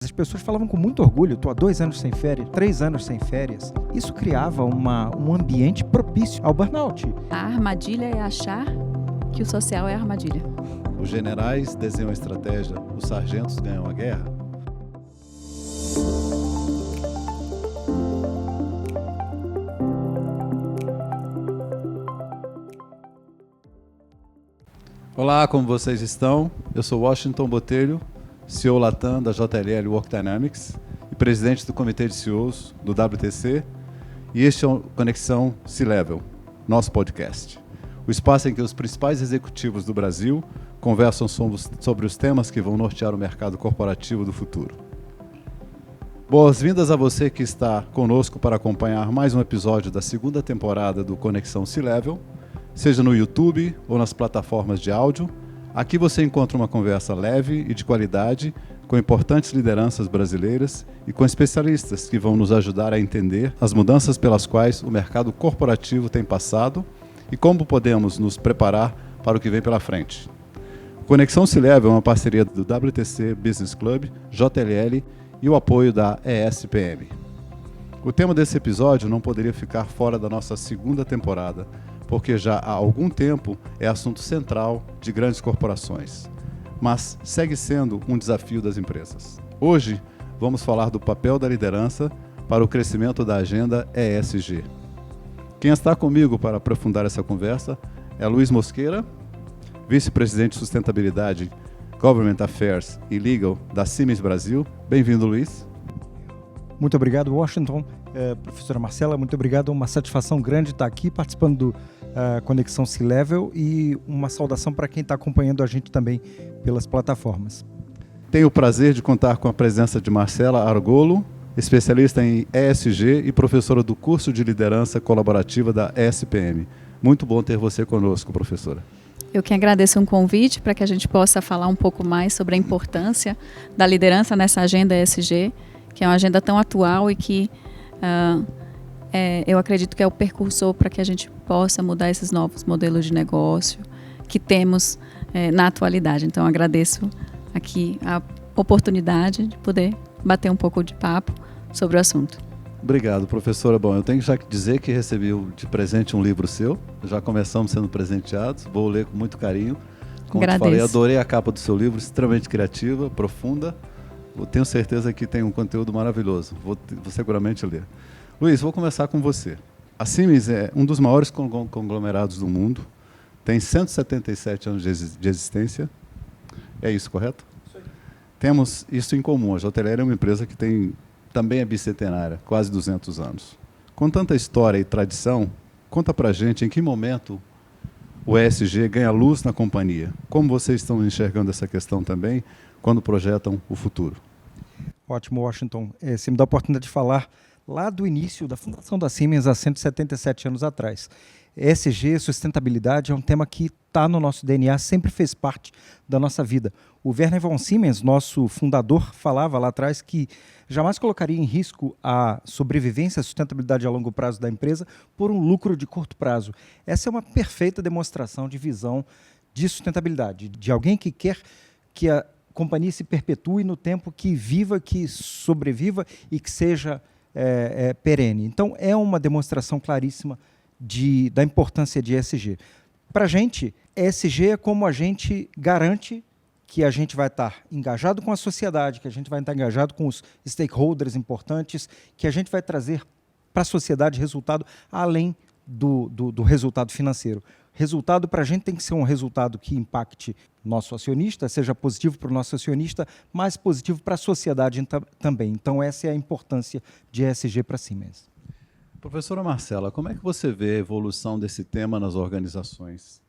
As pessoas falavam com muito orgulho, estou há 2 anos sem férias, 3 anos sem férias. Isso criava um ambiente propício ao burnout. A armadilha é achar que o social é a armadilha. Os generais desenham a estratégia, os sargentos ganham a guerra. Olá, como vocês estão? Eu sou Washington Botelho, CEO Latam da JLL Work Dynamics e presidente do Comitê de CEOs do WTC, e este é o Conexão C-Level, nosso podcast. O espaço em que os principais executivos do Brasil conversam sobre os temas que vão nortear o mercado corporativo do futuro. Boas-vindas a você que está conosco para acompanhar mais um episódio da segunda temporada do Conexão C-Level, seja no YouTube ou nas plataformas de áudio. Aqui você encontra uma conversa leve e de qualidade com importantes lideranças brasileiras e com especialistas que vão nos ajudar a entender as mudanças pelas quais o mercado corporativo tem passado e como podemos nos preparar para o que vem pela frente. O Conexão C-Level é uma parceria do WTC Business Club, JLL e o apoio da ESPM. O tema desse episódio não poderia ficar fora da nossa segunda temporada, porque já há algum tempo é assunto central de grandes corporações, mas segue sendo um desafio das empresas. Hoje, vamos falar do papel da liderança para o crescimento da agenda ESG. Quem está comigo para aprofundar essa conversa é Luiz Mosqueira, vice-presidente de Sustentabilidade, Government Affairs e Legal da Siemens Brasil. Bem-vindo, Luiz. Muito obrigado, Washington. Professora Marcela, muito obrigado. Uma satisfação grande estar aqui participando do Conexão C-Level e uma saudação para quem está acompanhando a gente também pelas plataformas. Tenho o prazer de contar com a presença de Marcela Argolo, especialista em ESG e professora do curso de liderança colaborativa da ESPM. Muito bom ter você conosco, professora. Eu que agradeço um convite para que a gente possa falar um pouco mais sobre a importância da liderança nessa agenda ESG, que é uma agenda tão atual e que eu acredito que é o percursor para que a gente possa mudar esses novos modelos de negócio que temos na atualidade. Então, agradeço aqui a oportunidade de poder bater um pouco de papo sobre o assunto. Obrigado, professora. Bom, eu tenho já que dizer que recebi de presente um livro seu. Já começamos sendo presenteados. Vou ler com muito carinho. Como te falei, adorei a capa do seu livro, extremamente criativa, profunda. Eu tenho certeza que tem um conteúdo maravilhoso. Vou seguramente ler. Luiz, vou começar com você. A Siemens é um dos maiores conglomerados do mundo. Tem 177 anos de existência. É isso, correto? Isso aí. Temos isso em comum. A JLL é uma empresa que também é bicentenária, quase 200 anos. Com tanta história e tradição, conta pra gente em que momento o ESG ganha luz na companhia. Como vocês estão enxergando essa questão também quando projetam o futuro? Ótimo, Washington. Você me dá a oportunidade de falar lá do início da fundação da Siemens há 177 anos atrás. ESG, sustentabilidade, é um tema que está no nosso DNA, sempre fez parte da nossa vida. O Werner von Siemens, nosso fundador, falava lá atrás que jamais colocaria em risco a sobrevivência e a sustentabilidade a longo prazo da empresa por um lucro de curto prazo. Essa é uma perfeita demonstração de visão de sustentabilidade, de alguém que quer que a companhia se perpetue no tempo, que viva, que sobreviva e que seja perene. Então, é uma demonstração claríssima da importância de ESG. Para a gente, ESG é como a gente garante que a gente vai estar engajado com a sociedade, que a gente vai estar engajado com os stakeholders importantes, que a gente vai trazer para a sociedade resultado além do resultado financeiro. Resultado para a gente tem que ser um resultado que impacte nosso acionista, seja positivo para o nosso acionista, mas positivo para a sociedade também. Então, essa é a importância de ESG para a Siemens. Professora Marcela, como é que você vê a evolução desse tema nas organizações?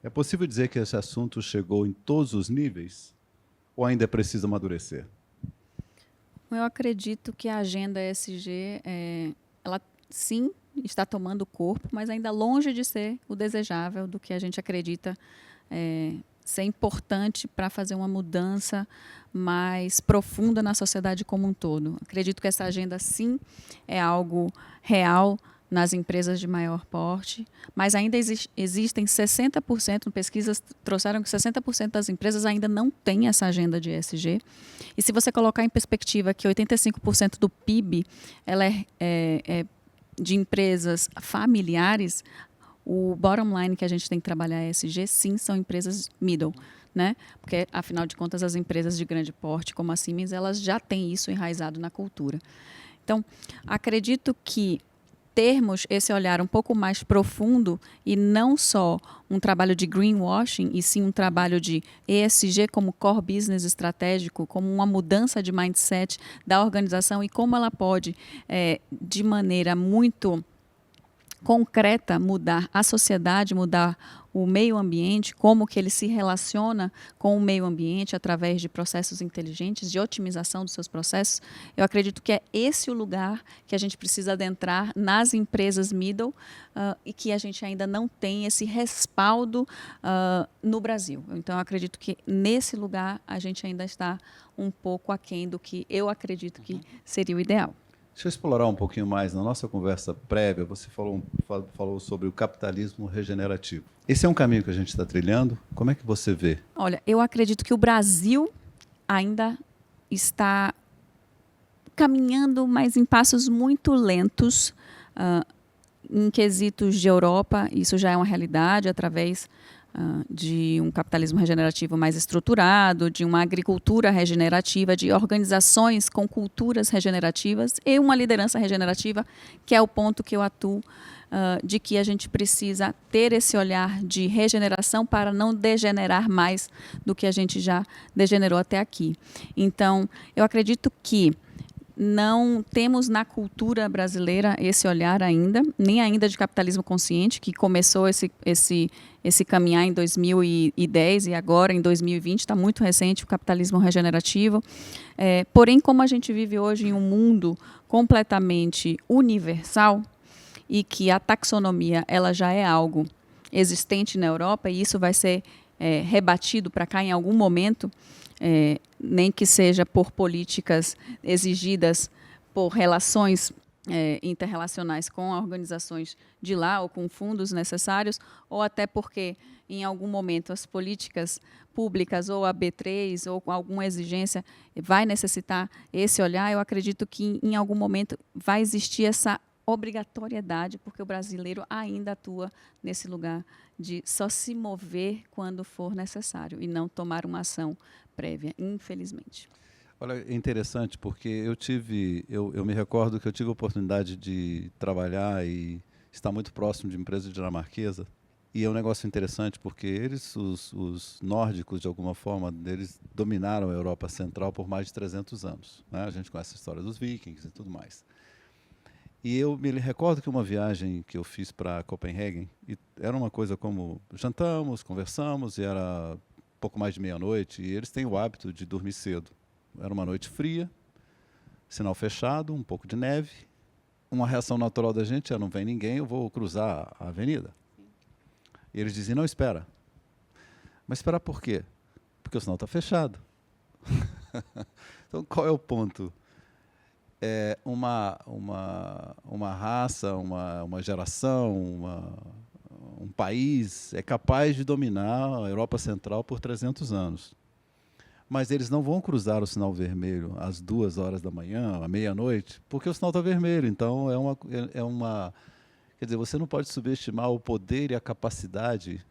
É possível dizer que esse assunto chegou em todos os níveis ou ainda é preciso amadurecer? Eu acredito que a agenda ESG, ela sim está tomando corpo, mas ainda longe de ser o desejável do que a gente acredita ser importante para fazer uma mudança mais profunda na sociedade como um todo. Acredito que essa agenda, sim, é algo real nas empresas de maior porte, mas ainda existem 60%, pesquisas trouxeram que 60% das empresas ainda não têm essa agenda de ESG. E se você colocar em perspectiva que 85% do PIB ela é de empresas familiares, o bottom line que a gente tem que trabalhar ESG, sim, são empresas middle, né? Porque, afinal de contas, as empresas de grande porte, como a Siemens, elas já têm isso enraizado na cultura. Então, acredito que termos esse olhar um pouco mais profundo e não só um trabalho de greenwashing, e sim um trabalho de ESG como core business estratégico, como uma mudança de mindset da organização e como ela pode, de maneira muito concreta, mudar a sociedade, mudar o meio ambiente, como que ele se relaciona com o meio ambiente através de processos inteligentes, de otimização dos seus processos. Eu acredito que é esse o lugar que a gente precisa adentrar nas empresas middle e que a gente ainda não tem esse respaldo no Brasil. Então, eu acredito que nesse lugar a gente ainda está um pouco aquém do que eu acredito que seria o ideal. Deixa eu explorar um pouquinho mais. Na nossa conversa prévia, você falou sobre o capitalismo regenerativo. Esse é um caminho que a gente está trilhando? Como é que você vê? Olha, eu acredito que o Brasil ainda está caminhando, mas em passos muito lentos, em quesitos de Europa. Isso já é uma realidade através de um capitalismo regenerativo mais estruturado, de uma agricultura regenerativa, de organizações com culturas regenerativas e uma liderança regenerativa, que é o ponto que eu atuo, de que a gente precisa ter esse olhar de regeneração para não degenerar mais do que a gente já degenerou até aqui. Então, eu acredito que não temos na cultura brasileira esse olhar ainda, nem ainda de capitalismo consciente, que começou esse caminhar em 2010 e agora, em 2020, está muito recente o capitalismo regenerativo. Porém, como a gente vive hoje em um mundo completamente universal e que a taxonomia ela já é algo existente na Europa e isso vai ser rebatido para cá em algum momento, nem que seja por políticas exigidas por relações interrelacionais com organizações de lá ou com fundos necessários, ou até porque, em algum momento, as políticas públicas ou a B3 ou alguma exigência vai necessitar esse olhar. Eu acredito que, em algum momento, vai existir essa obrigatoriedade, porque o brasileiro ainda atua nesse lugar de só se mover quando for necessário e não tomar uma ação prévia, infelizmente. Olha, é interessante porque eu me recordo que eu tive a oportunidade de trabalhar e estar muito próximo de empresa dinamarquesa, e é um negócio interessante porque eles, os nórdicos, de alguma forma, eles dominaram a Europa Central por mais de 300 anos. Né? A gente conhece a história dos vikings e tudo mais. E eu me recordo que uma viagem que eu fiz para Copenhague, e era uma coisa como jantamos, conversamos, e era pouco mais de meia-noite, e eles têm o hábito de dormir cedo. Era uma noite fria, sinal fechado, um pouco de neve. Uma reação natural da gente é: não vem ninguém, eu vou cruzar a avenida. E eles dizem: não, espera. Mas esperar por quê? Porque o sinal está fechado. Então, qual é o ponto? Uma raça, uma geração, um país é capaz de dominar a Europa Central por 300 anos. Mas eles não vão cruzar o sinal vermelho às 2 horas da manhã, à meia-noite, porque o sinal está vermelho. Então, quer dizer, você não pode subestimar o poder e a capacidade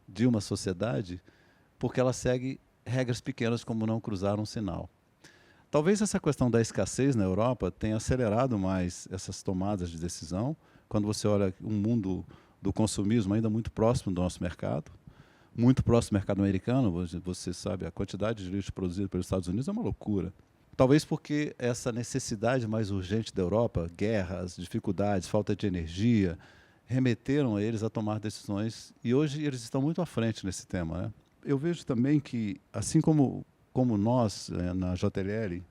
de uma sociedade porque ela segue regras pequenas como não cruzar um sinal. Talvez essa questão da escassez na Europa tenha acelerado mais essas tomadas de decisão, quando você olha um mundo do consumismo ainda muito próximo do nosso mercado, muito próximo do mercado americano. Você sabe, a quantidade de lixo produzido pelos Estados Unidos é uma loucura. Talvez porque essa necessidade mais urgente da Europa, guerras, dificuldades, falta de energia, remeteram eles a tomar decisões, e hoje eles estão muito à frente nesse tema. Né? Eu vejo também que, assim como nós, na JLL,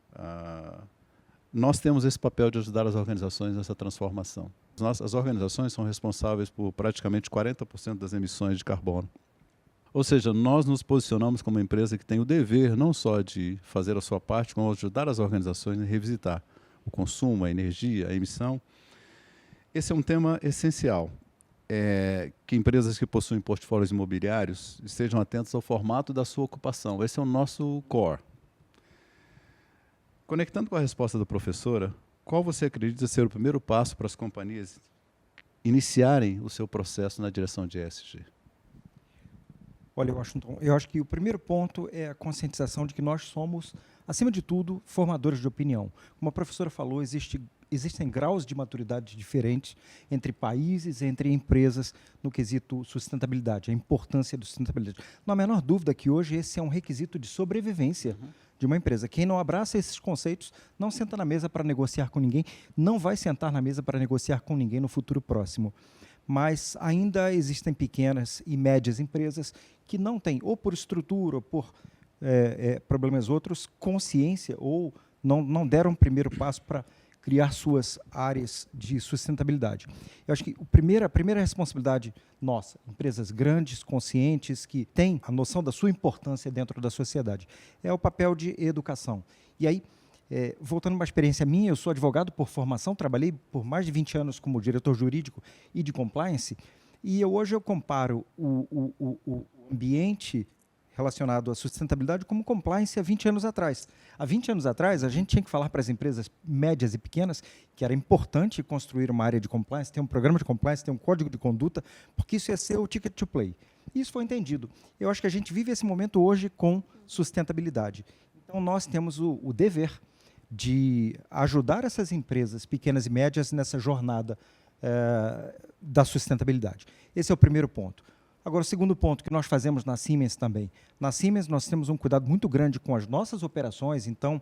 nós temos esse papel de ajudar as organizações nessa transformação. As organizações são responsáveis por praticamente 40% das emissões de carbono. Ou seja, nós nos posicionamos como uma empresa que tem o dever não só de fazer a sua parte, como ajudar as organizações a revisitar o consumo, a energia, a emissão. Esse é um tema essencial. Que empresas que possuem portfólios imobiliários estejam atentas ao formato da sua ocupação. Esse é o nosso core. Conectando com a resposta da professora, qual você acredita ser o primeiro passo para as companhias iniciarem o seu processo na direção de ESG? Olha, Washington, eu acho que o primeiro ponto é a conscientização de que nós somos, acima de tudo, formadores de opinião. Como a professora falou, existem graus de maturidade diferentes entre países, entre empresas, no quesito sustentabilidade, a importância da sustentabilidade. Não há a menor dúvida que hoje esse é um requisito de sobrevivência de uma empresa. Quem não abraça esses conceitos não senta na mesa para negociar com ninguém, não vai sentar na mesa para negociar com ninguém no futuro próximo. Mas ainda existem pequenas e médias empresas que não têm, ou por estrutura, ou por problemas outros, consciência, ou não deram o primeiro passo para criar suas áreas de sustentabilidade. Eu acho que a primeira responsabilidade nossa, empresas grandes, conscientes, que têm a noção da sua importância dentro da sociedade, é o papel de educação. E aí, voltando a uma experiência minha, eu sou advogado por formação, trabalhei por mais de 20 anos como diretor jurídico e de compliance, e hoje eu comparo o ambiente relacionado à sustentabilidade como compliance há 20 anos atrás. Há 20 anos atrás, a gente tinha que falar para as empresas médias e pequenas que era importante construir uma área de compliance, ter um programa de compliance, ter um código de conduta, porque isso ia ser o ticket to play. E isso foi entendido. Eu acho que a gente vive esse momento hoje com sustentabilidade. Então, nós temos o dever de ajudar essas empresas pequenas e médias nessa jornada da sustentabilidade. Esse é o primeiro ponto. Agora, o segundo ponto que nós fazemos na Siemens também. Na Siemens, nós temos um cuidado muito grande com as nossas operações, então,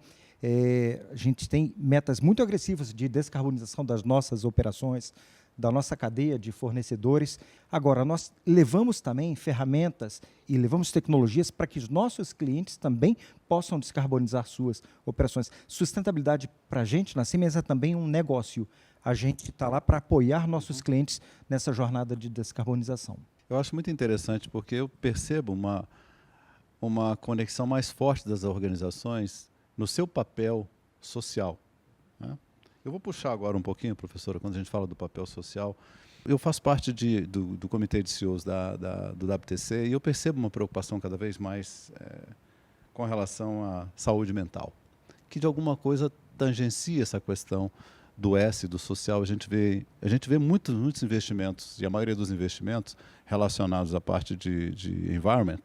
a gente tem metas muito agressivas de descarbonização das nossas operações, da nossa cadeia de fornecedores. Agora, nós levamos também ferramentas e levamos tecnologias para que os nossos clientes também possam descarbonizar suas operações. Sustentabilidade, para a gente, na Siemens, é também um negócio. A gente está lá para apoiar nossos clientes nessa jornada de descarbonização. Eu acho muito interessante porque eu percebo uma conexão mais forte das organizações no seu papel social, né? Eu vou puxar agora um pouquinho, professora, quando a gente fala do papel social. Eu faço parte do comitê de CEOs do WTC e eu percebo uma preocupação cada vez mais com relação à saúde mental, que de alguma coisa tangencia essa questão do S, do social. A gente vê muitos investimentos, e a maioria dos investimentos relacionados à parte de environment,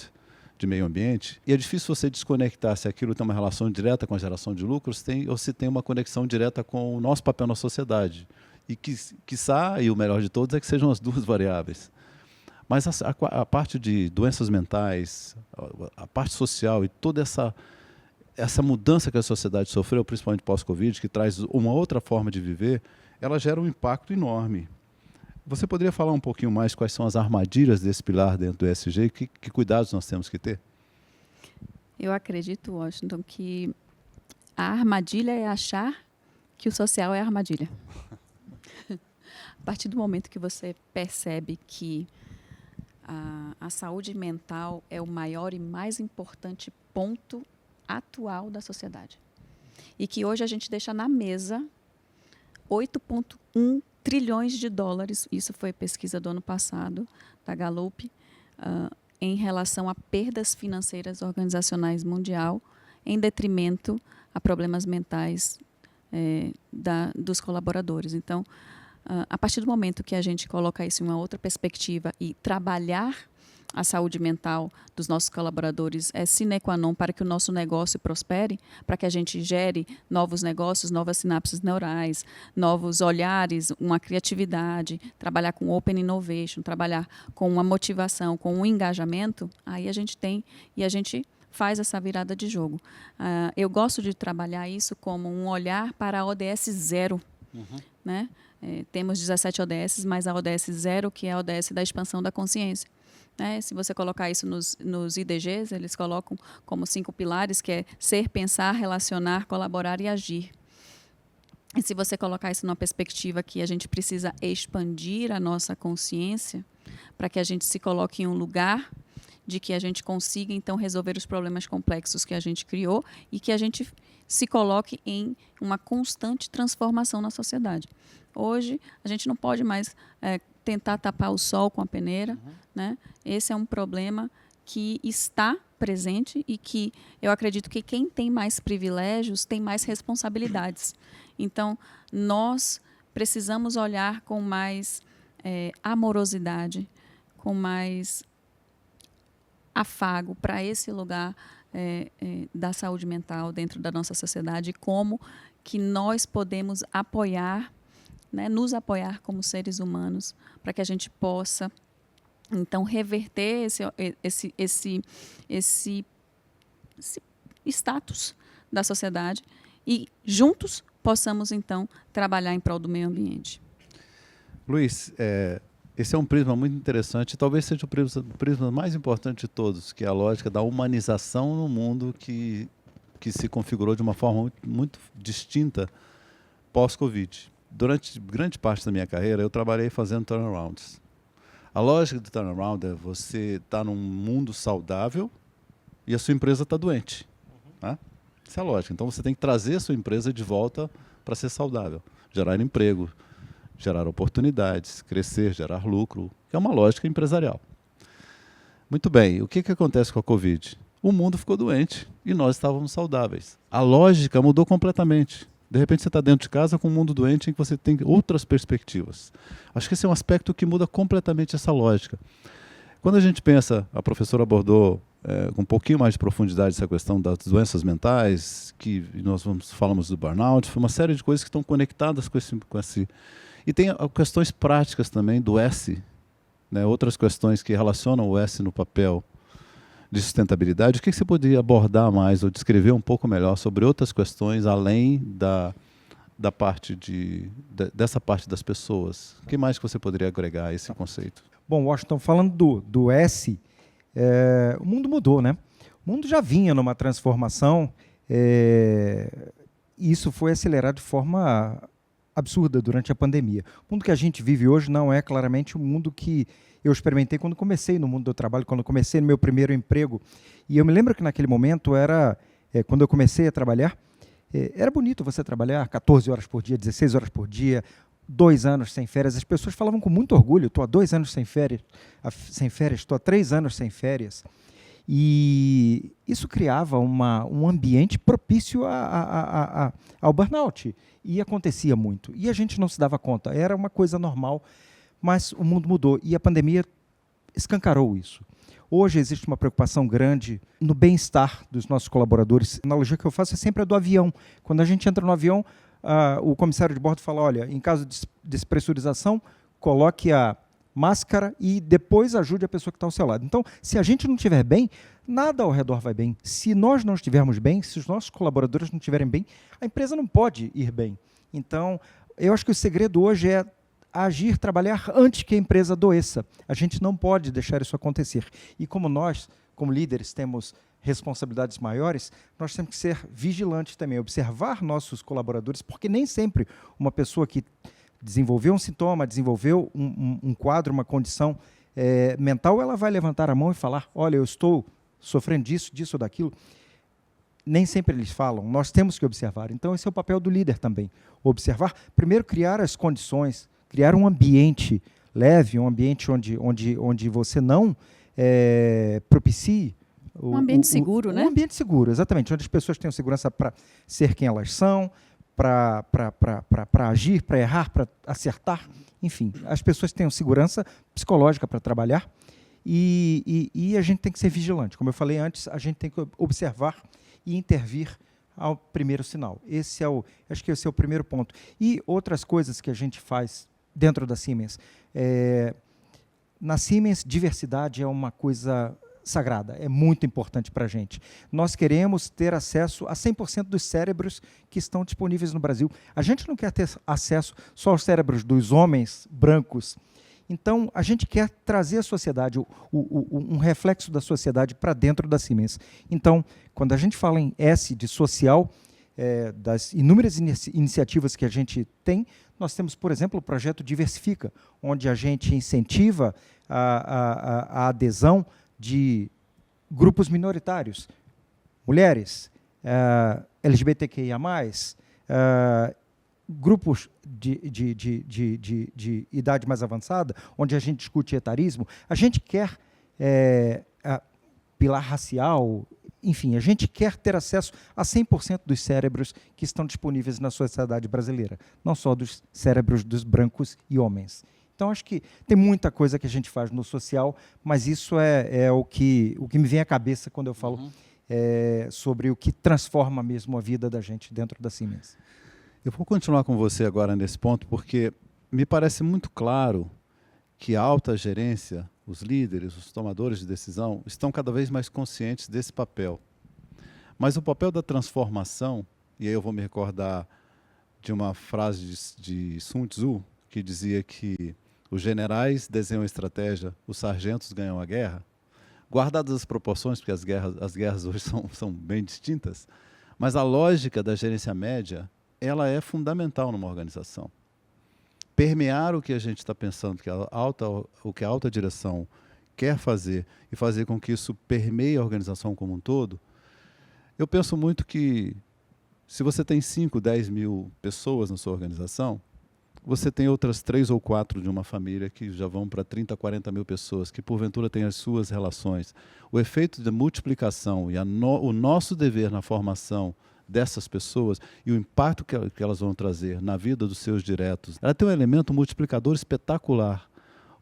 de meio ambiente, e é difícil você desconectar se aquilo tem uma relação direta com a geração de lucros ou se tem uma conexão direta com o nosso papel na sociedade. E quiçá, e o melhor de todos, é que sejam as duas variáveis. Mas a parte de doenças mentais, a parte social e toda essa mudança que a sociedade sofreu, principalmente pós-Covid, que traz uma outra forma de viver, ela gera um impacto enorme. Você poderia falar um pouquinho mais quais são as armadilhas desse pilar dentro do ESG e que cuidados nós temos que ter? Eu acredito, Washington, que a armadilha é achar que o social é a armadilha. A partir do momento que você percebe que a saúde mental é o maior e mais importante ponto atual da sociedade. E que hoje a gente deixa na mesa 8,1 trilhões de dólares, isso foi pesquisa do ano passado, da Gallup, em relação a perdas financeiras organizacionais mundial, em detrimento a problemas mentais dos colaboradores. Então, a partir do momento que a gente coloca isso em uma outra perspectiva e trabalhar a saúde mental dos nossos colaboradores é sine qua non para que o nosso negócio prospere, para que a gente gere novos negócios, novas sinapses neurais, novos olhares, uma criatividade, trabalhar com open innovation, trabalhar com uma motivação, com um engajamento, aí a gente tem e a gente faz essa virada de jogo. Eu gosto de trabalhar isso como um olhar para a ODS 0, né? Temos 17 ODS, mas a ODS 0, que é a ODS da expansão da consciência. Se você colocar isso nos IDGs, eles colocam como 5 pilares, que é ser, pensar, relacionar, colaborar e agir. E se você colocar isso numa perspectiva que a gente precisa expandir a nossa consciência para que a gente se coloque em um lugar de que a gente consiga, então, resolver os problemas complexos que a gente criou e que a gente se coloque em uma constante transformação na sociedade. Hoje, a gente não pode mais tentar tapar o sol com a peneira, né? Esse é um problema que está presente e que eu acredito que quem tem mais privilégios tem mais responsabilidades. Então, nós precisamos olhar com mais amorosidade, com mais afago para esse lugar da saúde mental dentro da nossa sociedade, como que nós podemos apoiar, né, nos apoiar como seres humanos, para que a gente possa, então, reverter esse status da sociedade e, juntos, possamos, então, trabalhar em prol do meio ambiente. Luiz, esse é um prisma muito interessante, talvez seja o prisma mais importante de todos, que é a lógica da humanização no mundo que se configurou de uma forma muito, muito distinta pós-Covid. Durante grande parte da minha carreira, eu trabalhei fazendo turnarounds. A lógica do turnaround é você estar num mundo saudável e a sua empresa está doente. Né? Essa é a lógica. Então, você tem que trazer a sua empresa de volta para ser saudável, gerar emprego, gerar oportunidades, crescer, gerar lucro, que é uma lógica empresarial. Muito bem, o que acontece com a Covid? O mundo ficou doente e nós estávamos saudáveis. A lógica mudou completamente. De repente você está dentro de casa com um mundo doente em que você tem outras perspectivas. Acho que esse é um aspecto que muda completamente essa lógica. Quando a gente pensa, a professora abordou com um pouquinho mais de profundidade essa questão das doenças mentais, que nós falamos do burnout, foi uma série de coisas que estão conectadas com esse. E tem questões práticas também do S, né, outras questões que relacionam o S no papel de sustentabilidade. O que você poderia abordar mais ou descrever um pouco melhor sobre outras questões além da parte dessa parte das pessoas? O que mais que você poderia agregar a esse conceito? Bom, Washington, falando do S, o mundo mudou, né? O mundo já vinha numa transformação e isso foi acelerado de forma absurda durante a pandemia. O mundo que a gente vive hoje não é claramente o mundo que eu experimentei quando comecei no mundo do trabalho, quando comecei no meu primeiro emprego. E eu me lembro que naquele momento quando eu comecei a trabalhar, era bonito você trabalhar 14 horas por dia, 16 horas por dia, 2 anos sem férias. As pessoas falavam com muito orgulho, estou há 2 anos sem férias, estou há 3 anos sem férias. E isso criava um ambiente propício ao burnout. E acontecia muito. E a gente não se dava conta. Era uma coisa normal, mas o mundo mudou. E a pandemia escancarou isso. Hoje existe uma preocupação grande no bem-estar dos nossos colaboradores. A analogia que eu faço é sempre a do avião. Quando a gente entra no avião, o comissário de bordo fala, olha, em caso de despressurização, coloque a máscara e depois ajude a pessoa que está ao seu lado. Então, se a gente não estiver bem, nada ao redor vai bem. Se nós não estivermos bem, se os nossos colaboradores não estiverem bem, a empresa não pode ir bem. Então, eu acho que o segredo hoje é agir, trabalhar antes que a empresa adoeça. A gente não pode deixar isso acontecer. E como nós, como líderes, temos responsabilidades maiores, nós temos que ser vigilantes também, observar nossos colaboradores, porque nem sempre uma pessoa que desenvolveu um sintoma, desenvolveu um quadro, uma condição mental, ela vai levantar a mão e falar, olha, eu estou sofrendo disso ou daquilo. Nem sempre eles falam, nós temos que observar. Então, esse é o papel do líder também. Observar, primeiro criar as condições, criar um ambiente leve, um ambiente onde você não propicie um ambiente seguro, né? Um ambiente seguro, exatamente, onde as pessoas tenham segurança para ser quem elas são, para agir, para errar, para acertar. Enfim, as pessoas tenham segurança psicológica para trabalhar e a gente tem que ser vigilante. Como eu falei antes, a gente tem que observar e intervir ao primeiro sinal. Acho que esse é o primeiro ponto. E outras coisas que a gente faz dentro da Siemens. Na Siemens, diversidade é uma coisa sagrada, é muito importante para a gente. Nós queremos ter acesso a 100% dos cérebros que estão disponíveis no Brasil. A gente não quer ter acesso só aos cérebros dos homens brancos. Então, a gente quer trazer a sociedade, um reflexo da sociedade para dentro da Siemens. Então, quando a gente fala em S de social, das inúmeras iniciativas que a gente tem, nós temos, por exemplo, o projeto Diversifica, onde a gente incentiva a adesão de grupos minoritários, mulheres, LGBTQIA+, grupos de idade mais avançada, onde a gente discute etarismo. A gente quer pilar racial, enfim, a gente quer ter acesso a 100% dos cérebros que estão disponíveis na sociedade brasileira, não só dos cérebros dos brancos e homens. Então, acho que tem muita coisa que a gente faz no social, mas isso é o que me vem à cabeça quando eu falo sobre o que transforma mesmo a vida da gente dentro da Siemens. Eu vou continuar com você agora nesse ponto, porque me parece muito claro que a alta gerência, os líderes, os tomadores de decisão, estão cada vez mais conscientes desse papel. Mas o papel da transformação, e aí eu vou me recordar de uma frase de Sun Tzu, que dizia que os generais desenham a estratégia, os sargentos ganham a guerra, guardadas as proporções, porque as guerras hoje são bem distintas, mas a lógica da gerência média, ela é fundamental numa organização. Permear o que a gente está pensando, o que a alta direção quer fazer e fazer com que isso permeie a organização como um todo, eu penso muito que se você tem 5, 10 mil pessoas na sua organização, você tem outras 3 ou 4 de uma família que já vão para 30, 40 mil pessoas, que porventura têm as suas relações. O efeito de multiplicação e o nosso dever na formação dessas pessoas e o impacto que elas vão trazer na vida dos seus diretos, ela tem um elemento multiplicador espetacular.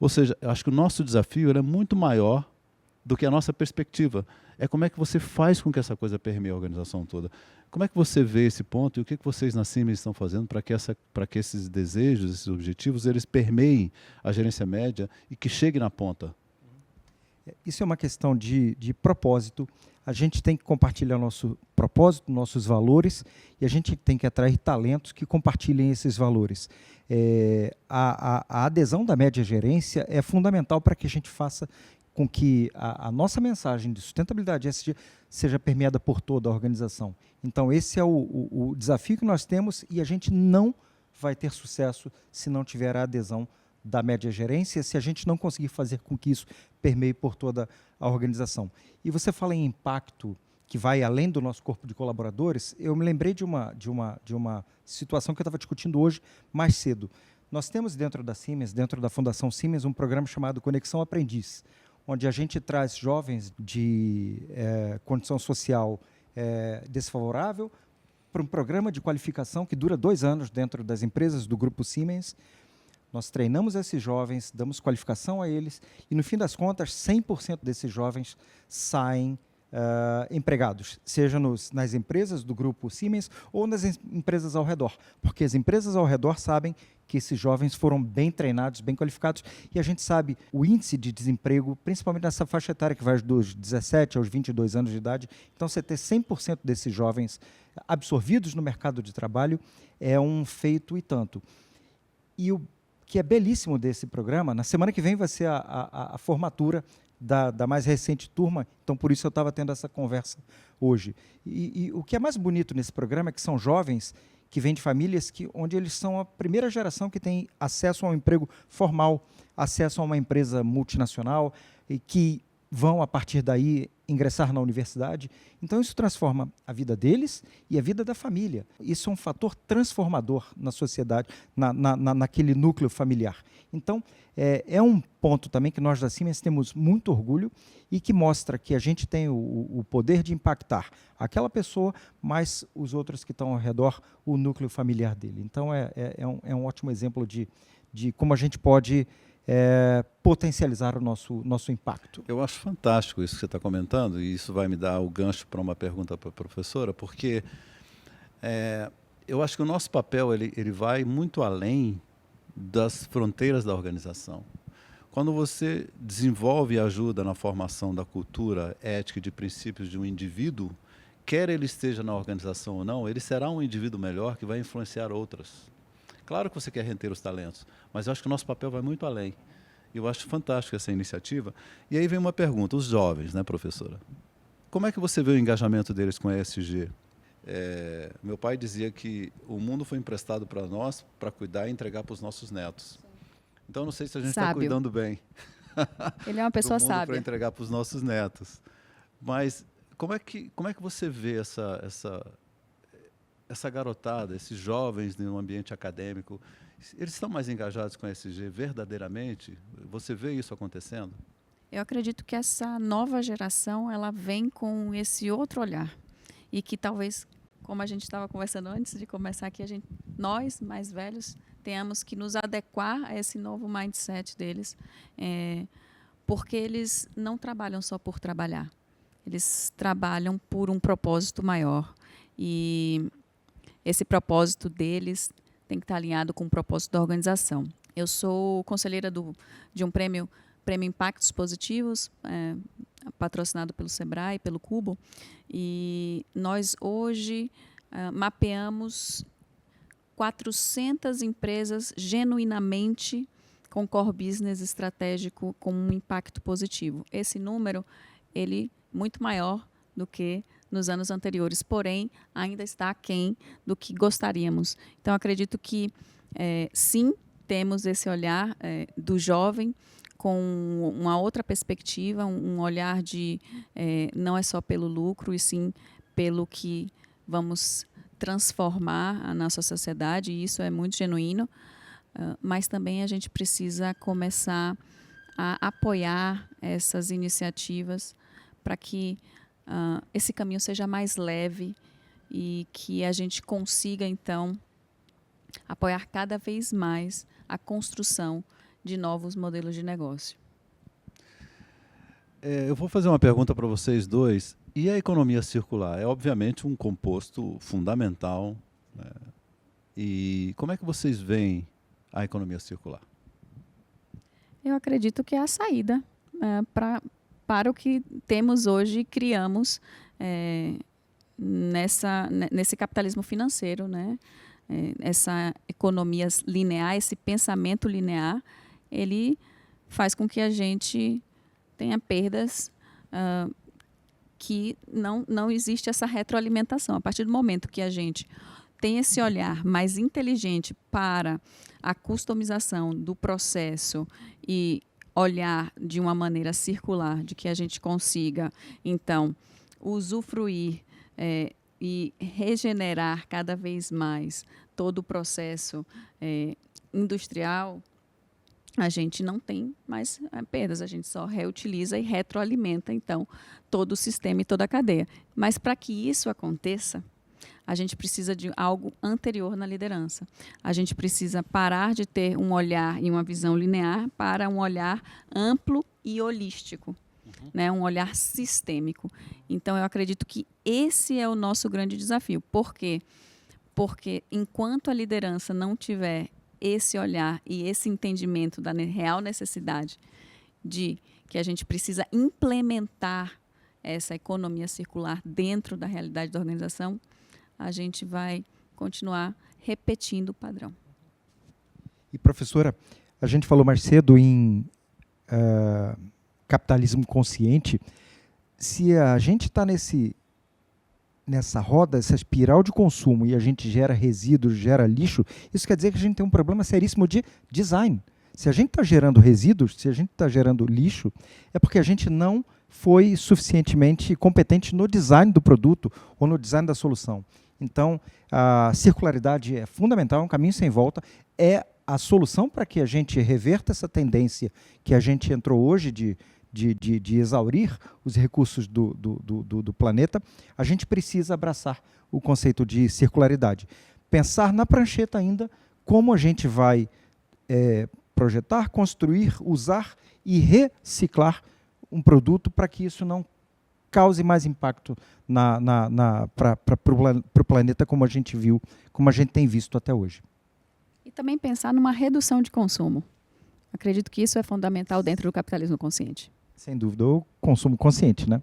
Ou seja, eu acho que o nosso desafio é muito maior do que a nossa perspectiva. É como é que você faz com que essa coisa permeie a organização toda. Como é que você vê esse ponto e o que vocês na Siemens estão fazendo para que esses desejos, esses objetivos, eles permeiem a gerência média e que cheguem na ponta? Isso é uma questão de propósito. A gente tem que compartilhar nosso propósito, nossos valores, e a gente tem que atrair talentos que compartilhem esses valores. A adesão da média gerência é fundamental para que a gente faça com que a nossa mensagem de sustentabilidade ESG seja permeada por toda a organização. Então, esse é o desafio que nós temos, e a gente não vai ter sucesso se não tiver a adesão da média gerência, se a gente não conseguir fazer com que isso permeie por toda a organização. E você fala em impacto que vai além do nosso corpo de colaboradores, eu me lembrei de uma situação que eu estava discutindo hoje, mais cedo. Nós temos dentro da Siemens, dentro da Fundação Siemens, um programa chamado Conexão Aprendiz, onde a gente traz jovens de condição social desfavorável para um programa de qualificação que dura 2 anos dentro das empresas do Grupo Siemens. Nós treinamos esses jovens, damos qualificação a eles e, no fim das contas, 100% desses jovens saem empregados, seja nas empresas do Grupo Siemens ou nas empresas ao redor, porque as empresas ao redor sabem que esses jovens foram bem treinados, bem qualificados, e a gente sabe o índice de desemprego, principalmente nessa faixa etária que vai dos 17 aos 22 anos de idade. Então, você ter 100% desses jovens absorvidos no mercado de trabalho é um feito e tanto. E o que é belíssimo desse programa, na semana que vem vai ser a formatura da mais recente turma, então por isso eu estava tendo essa conversa hoje. E o que é mais bonito nesse programa é que são jovens que vêm de famílias onde eles são a primeira geração que tem acesso a um emprego formal, acesso a uma empresa multinacional, e que vão, a partir daí, ingressar na universidade. Então, isso transforma a vida deles e a vida da família. Isso é um fator transformador na sociedade, naquele núcleo familiar. Então, é um ponto também que nós da Siemens temos muito orgulho e que mostra que a gente tem o poder de impactar aquela pessoa, mas os outros que estão ao redor, o núcleo familiar dele. Então, é um ótimo exemplo de como a gente pode potencializar o nosso impacto. Eu acho fantástico isso que você está comentando, e isso vai me dar o gancho para uma pergunta para a professora, porque eu acho que o nosso papel ele vai muito além das fronteiras da organização. Quando você desenvolve e ajuda na formação da cultura ética e de princípios de um indivíduo, quer ele esteja na organização ou não, ele será um indivíduo melhor que vai influenciar outras. Claro que você quer reter os talentos, mas eu acho que o nosso papel vai muito além. Eu acho fantástico essa iniciativa. E aí vem uma pergunta, os jovens, né, professora? Como é que você vê o engajamento deles com a ESG? Meu pai dizia que o mundo foi emprestado para nós para cuidar e entregar para os nossos netos. Então, não sei se a gente está cuidando bem. Ele é uma pessoa sábia. Para entregar para os nossos netos. Mas como é que você vê essa garotada, esses jovens no ambiente acadêmico? Eles estão mais engajados com a ESG verdadeiramente? Você vê isso acontecendo? Eu acredito que essa nova geração ela vem com esse outro olhar e que talvez, como a gente estava conversando antes de começar aqui, nós mais velhos tenhamos que nos adequar a esse novo mindset deles, porque eles não trabalham só por trabalhar, eles trabalham por um propósito maior e esse propósito deles tem que estar alinhado com o propósito da organização. Eu sou conselheira de um prêmio Impactos Positivos, patrocinado pelo Sebrae e pelo Cubo, e nós hoje mapeamos 400 empresas genuinamente com core business estratégico com um impacto positivo. Esse número, ele é muito maior do que nos anos anteriores, porém, ainda está aquém do que gostaríamos. Então, acredito que, sim, temos esse olhar do jovem com uma outra perspectiva, um olhar de não é só pelo lucro, e sim pelo que vamos transformar a nossa sociedade, e isso é muito genuíno, mas também a gente precisa começar a apoiar essas iniciativas para que esse caminho seja mais leve e que a gente consiga, então, apoiar cada vez mais a construção de novos modelos de negócio. Eu vou fazer uma pergunta para vocês dois. E a economia circular? É, obviamente, um composto fundamental, né? E como é que vocês veem a economia circular? Eu acredito que é a saída para o que temos hoje e criamos nesse capitalismo financeiro, né? Essa economia linear, esse pensamento linear, ele faz com que a gente tenha perdas que não existe essa retroalimentação. A partir do momento que a gente tem esse olhar mais inteligente para a customização do processo e olhar de uma maneira circular, de que a gente consiga, então, usufruir e regenerar cada vez mais todo o processo industrial, a gente não tem mais perdas, a gente só reutiliza e retroalimenta, então, todo o sistema e toda a cadeia. Mas, para que isso aconteça, a gente precisa de algo anterior na liderança. A gente precisa parar de ter um olhar e uma visão linear para um olhar amplo e holístico, né? Um olhar sistêmico. Então, eu acredito que esse é o nosso grande desafio. Por quê? Porque enquanto a liderança não tiver esse olhar e esse entendimento da real necessidade de que a gente precisa implementar essa economia circular dentro da realidade da organização, a gente vai continuar repetindo o padrão. E, professora, a gente falou mais cedo em capitalismo consciente. Se a gente está nessa roda, essa espiral de consumo, e a gente gera resíduos, gera lixo, isso quer dizer que a gente tem um problema seríssimo de design. Se a gente está gerando resíduos, se a gente está gerando lixo, é porque a gente não foi suficientemente competente no design do produto ou no design da solução. Então, a circularidade é fundamental, é um caminho sem volta, é a solução para que a gente reverta essa tendência que a gente entrou hoje de exaurir os recursos do planeta. A gente precisa abraçar o conceito de circularidade. Pensar na prancheta ainda como a gente vai projetar, construir, usar e reciclar um produto para que isso não cause mais impacto para o planeta como a gente viu, como a gente tem visto até hoje. E também pensar numa redução de consumo. Acredito que isso é fundamental dentro do capitalismo consciente. Sem dúvida, o consumo consciente, né?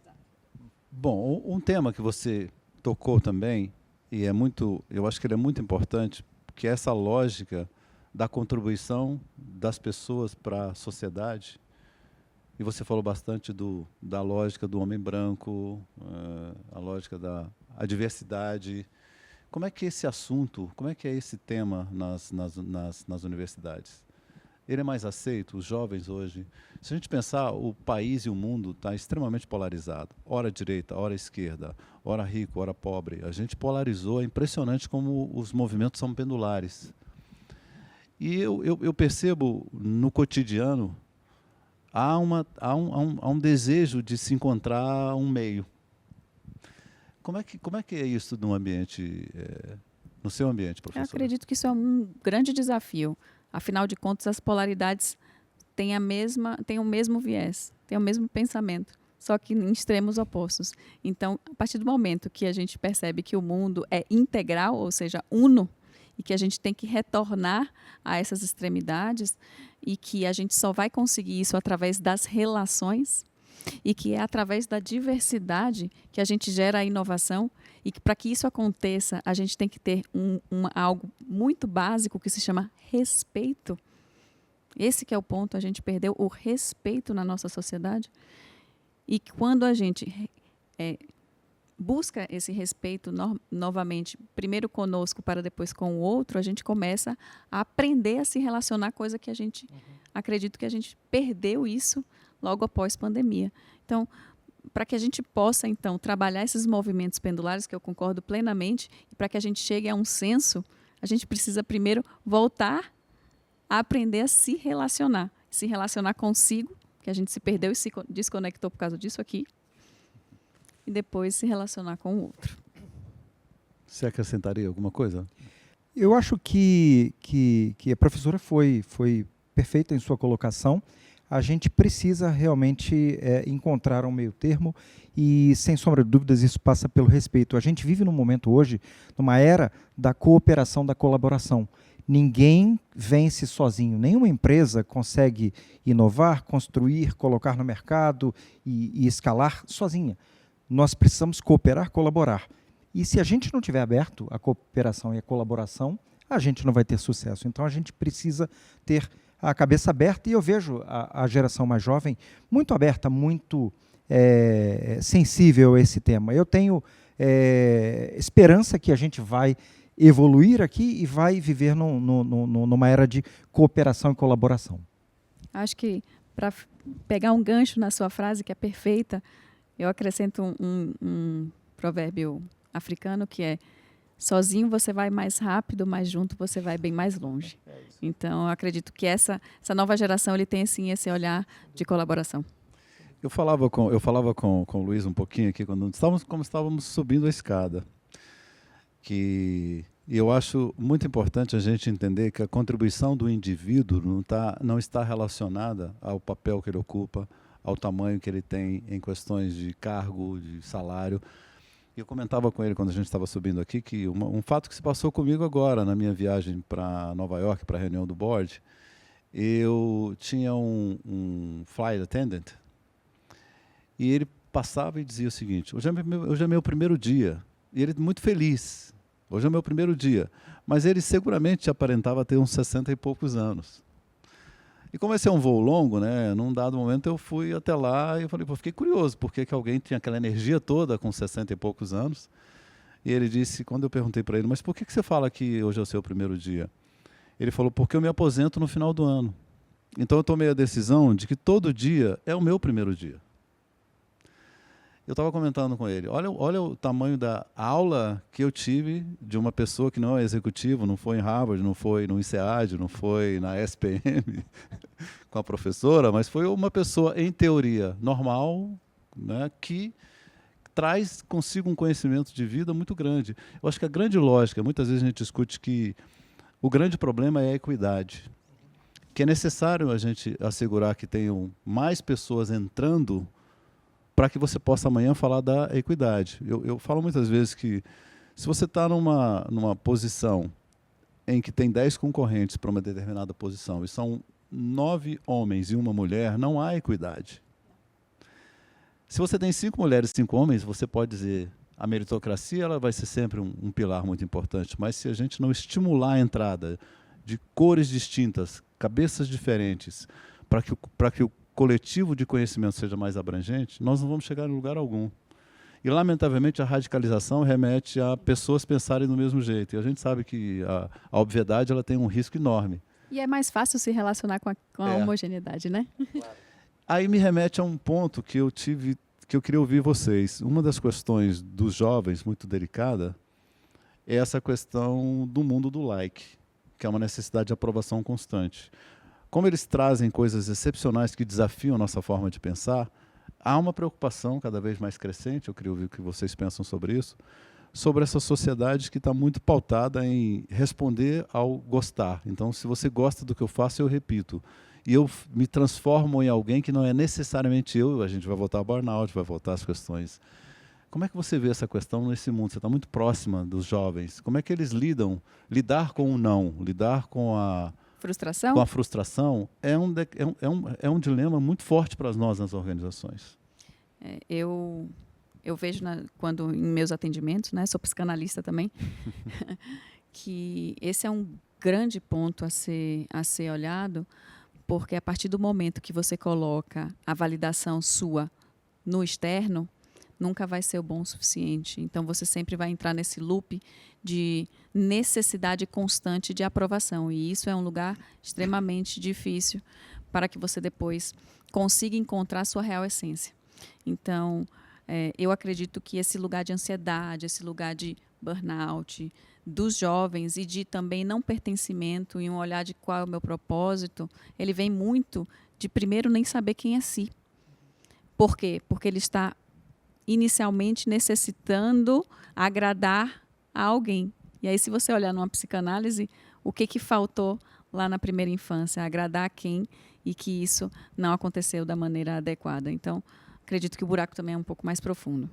Bom, um tema que você tocou também, e eu acho que ele é muito importante, que é essa lógica da contribuição das pessoas para a sociedade. E você falou bastante da lógica do homem branco, a lógica da diversidade. Como é que esse assunto, como é que é esse tema nas universidades? ele é mais aceito, os jovens hoje. Se a gente pensar, o país e o mundo está extremamente polarizado. Ora direita, ora esquerda, ora rico, ora pobre. A gente polarizou, é impressionante como os movimentos são pendulares. E eu percebo no cotidiano, há um desejo de se encontrar um meio. Como é que é isso no ambiente, no seu ambiente, professor? Eu acredito que isso é um grande desafio. Afinal de contas, as polaridades têm o mesmo viés, têm o mesmo pensamento, só que em extremos opostos. Então, a partir do momento que a gente percebe que o mundo é integral, ou seja, uno, e que a gente tem que retornar a essas extremidades e que a gente só vai conseguir isso através das relações e que é através da diversidade que a gente gera a inovação e que para que isso aconteça a gente tem que ter algo muito básico que se chama respeito. Esse que é o ponto, a gente perdeu o respeito na nossa sociedade e quando a gente busca esse respeito novamente, primeiro conosco para depois com o outro, a gente começa a aprender a se relacionar, coisa que a gente, acredito que a gente perdeu isso logo após pandemia. Então, para que a gente possa, então, trabalhar esses movimentos pendulares, que eu concordo plenamente, e para que a gente chegue a um senso, a gente precisa primeiro voltar a aprender a se relacionar consigo, que a gente se perdeu e se desconectou por causa disso aqui, e depois se relacionar com o outro. Você acrescentaria alguma coisa? Eu acho que a professora foi perfeita em sua colocação. A gente precisa realmente encontrar um meio termo e, sem sombra de dúvidas, isso passa pelo respeito. A gente vive num momento hoje, numa era da cooperação, da colaboração. Ninguém vence sozinho, nenhuma empresa consegue inovar, construir, colocar no mercado e escalar sozinha. Nós precisamos cooperar, colaborar. E se a gente não tiver aberto à cooperação e à colaboração, a gente não vai ter sucesso. Então, a gente precisa ter a cabeça aberta, e eu vejo a geração mais jovem muito aberta, muito sensível a esse tema. Eu tenho esperança que a gente vai evoluir aqui e vai viver numa era de cooperação e colaboração. Acho que, para pegar um gancho na sua frase, que é perfeita, eu acrescento um provérbio africano que é: sozinho você vai mais rápido, mas junto você vai bem mais longe. Então, eu acredito que essa nova geração ele tem sim esse olhar de colaboração. Eu falava com o Luiz um pouquinho aqui, quando estávamos subindo a escada, que eu acho muito importante a gente entender que a contribuição do indivíduo não está relacionada ao papel que ele ocupa, ao tamanho que ele tem em questões de cargo, de salário. E eu comentava com ele quando a gente estava subindo aqui que um fato que se passou comigo agora, na minha viagem para Nova York, para a reunião do board, eu tinha um flight attendant e ele passava e dizia o seguinte: hoje é meu primeiro dia. E ele muito feliz. Hoje é meu primeiro dia. Mas ele seguramente aparentava ter uns 60 e poucos anos. E como esse é um voo longo, né, num dado momento eu fui até lá e eu falei, fiquei curioso, por que alguém tinha aquela energia toda com 60 e poucos anos. E ele disse, quando eu perguntei para ele, mas por que você fala que hoje é o seu primeiro dia? Ele falou, porque eu me aposento no final do ano. Então eu tomei a decisão de que todo dia é o meu primeiro dia. Eu estava comentando com ele, olha o tamanho da aula que eu tive de uma pessoa que não é executivo, não foi em Harvard, não foi no INSEAD, não foi na SPM com a professora, mas foi uma pessoa, em teoria, normal, né, que traz consigo um conhecimento de vida muito grande. Eu acho que a grande lógica, muitas vezes a gente discute que o grande problema é a equidade, que é necessário a gente assegurar que tenham mais pessoas entrando para que você possa amanhã falar da equidade. Eu falo muitas vezes que se você está numa posição em que tem 10 concorrentes para uma determinada posição e são 9 homens e uma mulher, não há equidade. Se você tem 5 mulheres e 5 homens, você pode dizer a meritocracia ela vai ser sempre um pilar muito importante, mas se a gente não estimular a entrada de cores distintas, cabeças diferentes, para que o coletivo de conhecimento seja mais abrangente, nós não vamos chegar em lugar algum. E, lamentavelmente, a radicalização remete a pessoas pensarem do mesmo jeito. E a gente sabe que a obviedade ela tem um risco enorme E é mais fácil se relacionar com a homogeneidade, né? Aí me remete a um ponto que eu queria ouvir vocês. Uma das questões dos jovens, muito delicada, é essa questão do mundo do like, que é uma necessidade de aprovação constante. Como eles trazem coisas excepcionais que desafiam a nossa forma de pensar, há uma preocupação cada vez mais crescente, eu queria ouvir o que vocês pensam sobre isso, sobre essa sociedade que está muito pautada em responder ao gostar. Então, se você gosta do que eu faço, eu repito. E eu me transformo em alguém que não é necessariamente eu, a gente vai voltar ao burnout, vai voltar às questões. Como é que você vê essa questão nesse mundo? Você está muito próxima dos jovens. Como é que eles lidar com o não, lidar com a frustração é um dilema muito forte para nós nas organizações. Eu vejo, quando em meus atendimentos, né, sou psicanalista também, que esse é um grande ponto a ser olhado, porque a partir do momento que você coloca a validação sua no externo, nunca vai ser o bom o suficiente. Então, você sempre vai entrar nesse loop de necessidade constante de aprovação. E isso é um lugar extremamente difícil para que você depois consiga encontrar a sua real essência. Então, eu acredito que esse lugar de ansiedade, esse lugar de burnout dos jovens e de também não pertencimento e um olhar de qual é o meu propósito, ele vem muito de primeiro nem saber quem é si. Por quê? Porque ele está inicialmente necessitando agradar a alguém. E aí, se você olhar numa psicanálise, o que faltou lá na primeira infância? Agradar a quem, e que isso não aconteceu da maneira adequada. Então, acredito que o buraco também é um pouco mais profundo.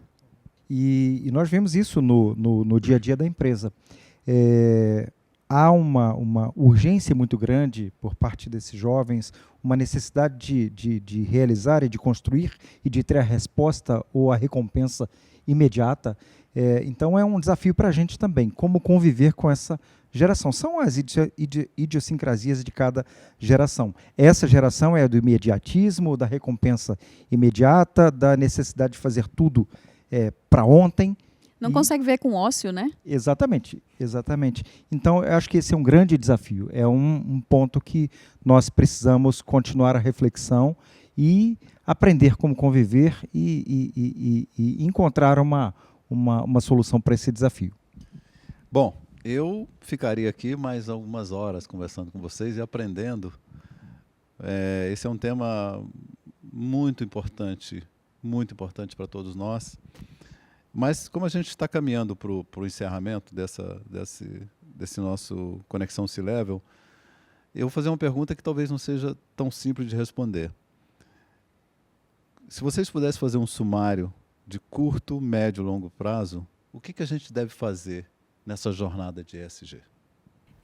E nós vemos isso no dia a dia da empresa. Há uma urgência muito grande por parte desses jovens, uma necessidade de realizar e de construir e de ter a resposta ou a recompensa imediata. Então é um desafio para a gente também, como conviver com essa geração. São as idiosincrasias de cada geração. Essa geração é do imediatismo, da recompensa imediata, da necessidade de fazer tudo para ontem. Não consegue ver com ócio, né? Exatamente. Então, eu acho que esse é um grande desafio. É um ponto que nós precisamos continuar a reflexão e aprender como conviver e encontrar uma solução para esse desafio. Bom, eu ficaria aqui mais algumas horas conversando com vocês e aprendendo. Esse é um tema muito importante para todos nós. Mas como a gente está caminhando para o encerramento desse nosso Conexão C-Level, eu vou fazer uma pergunta que talvez não seja tão simples de responder. Se vocês pudessem fazer um sumário de curto, médio e longo prazo, o que a gente deve fazer nessa jornada de ESG?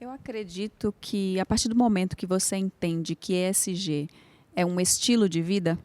Eu acredito que a partir do momento que você entende que ESG é um estilo de vida,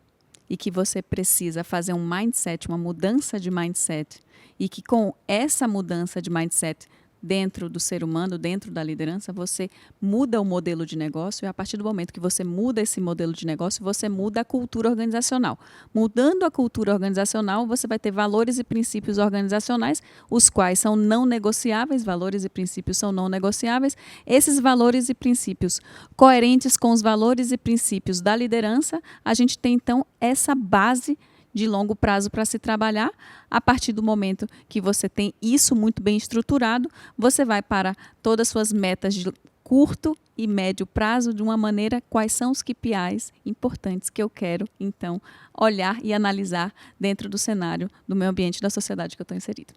e que você precisa fazer um mindset, uma mudança de mindset, e que com essa mudança de mindset dentro do ser humano, dentro da liderança, você muda o modelo de negócio, e a partir do momento que você muda esse modelo de negócio, você muda a cultura organizacional. Mudando a cultura organizacional, você vai ter valores e princípios organizacionais, os quais são não negociáveis, valores e princípios são não negociáveis. Esses valores e princípios coerentes com os valores e princípios da liderança, a gente tem então essa base de longo prazo para se trabalhar. A partir do momento que você tem isso muito bem estruturado, você vai para todas as suas metas de curto e médio prazo de uma maneira, quais são os KPIs importantes que eu quero, então, olhar e analisar dentro do cenário do meio ambiente da sociedade que eu estou inserida.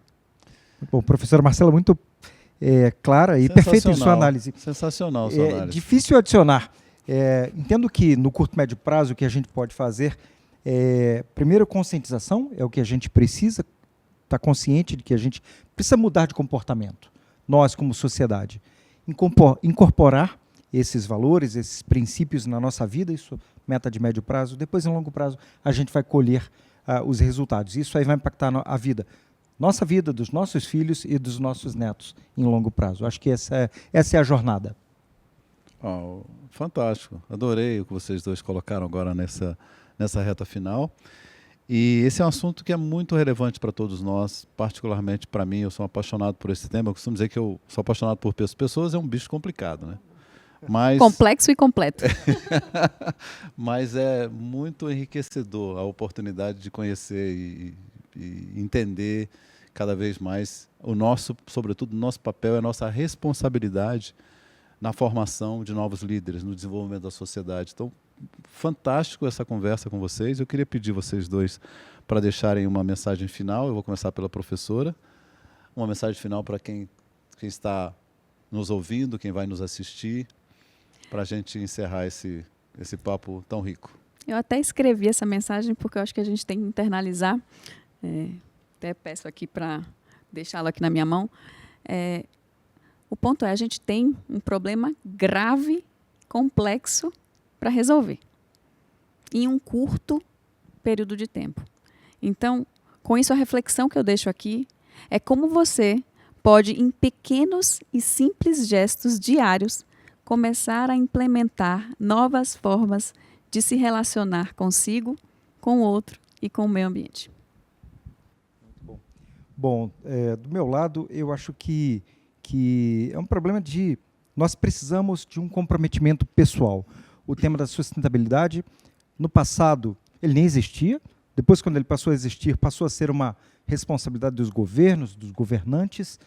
Bom, professora Marcela, muito clara e perfeita em sua análise. Sensacional sua análise. Difícil adicionar. Entendo que no curto e médio prazo o que a gente pode fazer primeiro, conscientização é o que a gente precisa, estar consciente de que a gente precisa mudar de comportamento, nós como sociedade. Incorporar esses valores, esses princípios na nossa vida, isso meta de médio prazo, depois em longo prazo a gente vai colher os resultados. Isso aí vai impactar a vida, nossa vida, dos nossos filhos e dos nossos netos em longo prazo. Acho que essa é a jornada. Fantástico, adorei o que vocês dois colocaram agora nessa reta final. E esse é um assunto que é muito relevante para todos nós, particularmente para mim. Eu sou apaixonado por esse tema. Eu costumo dizer que eu sou apaixonado por pessoas. Pessoas é um bicho complicado, né? Mas, Complexo e completo. mas é muito enriquecedor a oportunidade de conhecer e entender cada vez mais o nosso, sobretudo, nosso papel, a nossa responsabilidade na formação de novos líderes, no desenvolvimento da sociedade. Então, fantástico essa conversa com vocês. Eu queria pedir vocês dois para deixarem uma mensagem final. Eu vou começar pela professora. Uma mensagem final para quem está nos ouvindo, quem vai nos assistir, para a gente encerrar esse papo tão rico. Eu até escrevi essa mensagem porque eu acho que a gente tem que internalizar. Até peço aqui para deixá-lo aqui na minha mão. O ponto é, a gente tem um problema grave, complexo, para resolver, em um curto período de tempo. Então, com isso, a reflexão que eu deixo aqui é como você pode, em pequenos e simples gestos diários, começar a implementar novas formas de se relacionar consigo, com o outro e com o meio ambiente. Bom, do meu lado, eu acho que é um problema de... Nós precisamos de um comprometimento pessoal. O tema da sustentabilidade, no passado, ele nem existia. Depois, quando ele passou a existir, passou a ser uma responsabilidade dos governos, dos governantes.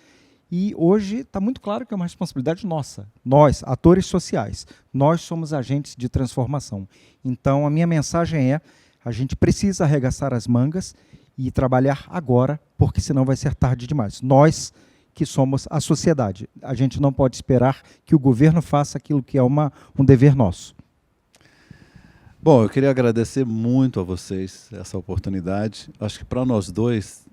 E hoje está muito claro que é uma responsabilidade nossa. Nós, atores sociais, nós somos agentes de transformação. Então, a minha mensagem é: a gente precisa arregaçar as mangas e trabalhar agora, porque senão vai ser tarde demais. Nós que somos a sociedade. A gente não pode esperar que o governo faça aquilo que é um dever nosso. Bom, eu queria agradecer muito a vocês essa oportunidade. Acho que para nós dois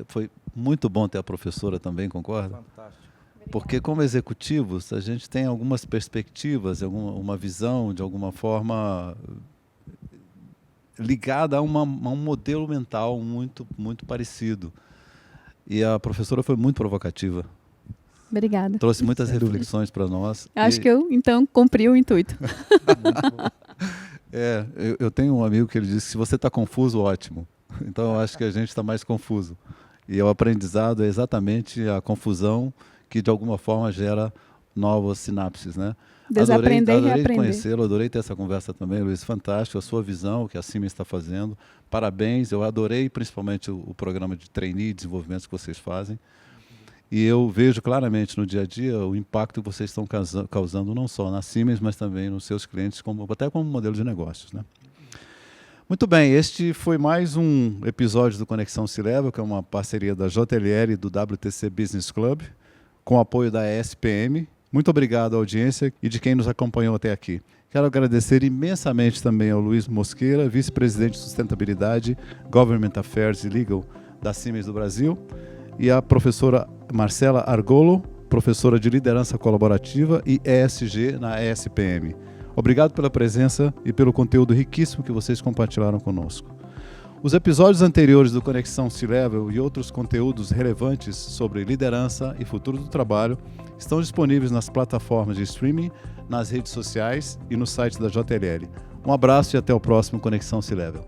foi muito bom ter a professora também, concorda? Fantástico. Porque como executivos, a gente tem algumas perspectivas, uma visão, de alguma forma, ligada a um modelo mental muito, muito parecido. E a professora foi muito provocativa. Obrigada. Trouxe muitas reflexões para nós. Acho que eu, então, cumpri o intuito. Eu tenho um amigo que ele disse: se você está confuso, ótimo. Então eu acho que a gente está mais confuso. E o aprendizado é exatamente a confusão que de alguma forma gera novas sinapses, né? Desaprender e adorei reaprender. conhecê-lo, adorei ter essa conversa também, Luiz. Fantástico a sua visão, o que a Siemens está fazendo. Parabéns, eu adorei principalmente o programa de trainee e desenvolvimento que vocês fazem. E eu vejo claramente no dia a dia o impacto que vocês estão causando não só na Siemens, mas também nos seus clientes, até como modelo de negócios, né? Muito bem, este foi mais um episódio do Conexão C-Level, que é uma parceria da JLL e do WTC Business Club, com apoio da ESPM. Muito obrigado à audiência e de quem nos acompanhou até aqui. Quero agradecer imensamente também ao Luiz Mosqueira, vice-presidente de Sustentabilidade, Government Affairs e Legal da Siemens do Brasil, e a professora Marcela Argolo, professora de Liderança Colaborativa e ESG na ESPM. Obrigado pela presença e pelo conteúdo riquíssimo que vocês compartilharam conosco. Os episódios anteriores do Conexão C-Level e outros conteúdos relevantes sobre liderança e futuro do trabalho estão disponíveis nas plataformas de streaming, nas redes sociais e no site da JLL. Um abraço e até o próximo Conexão C-Level.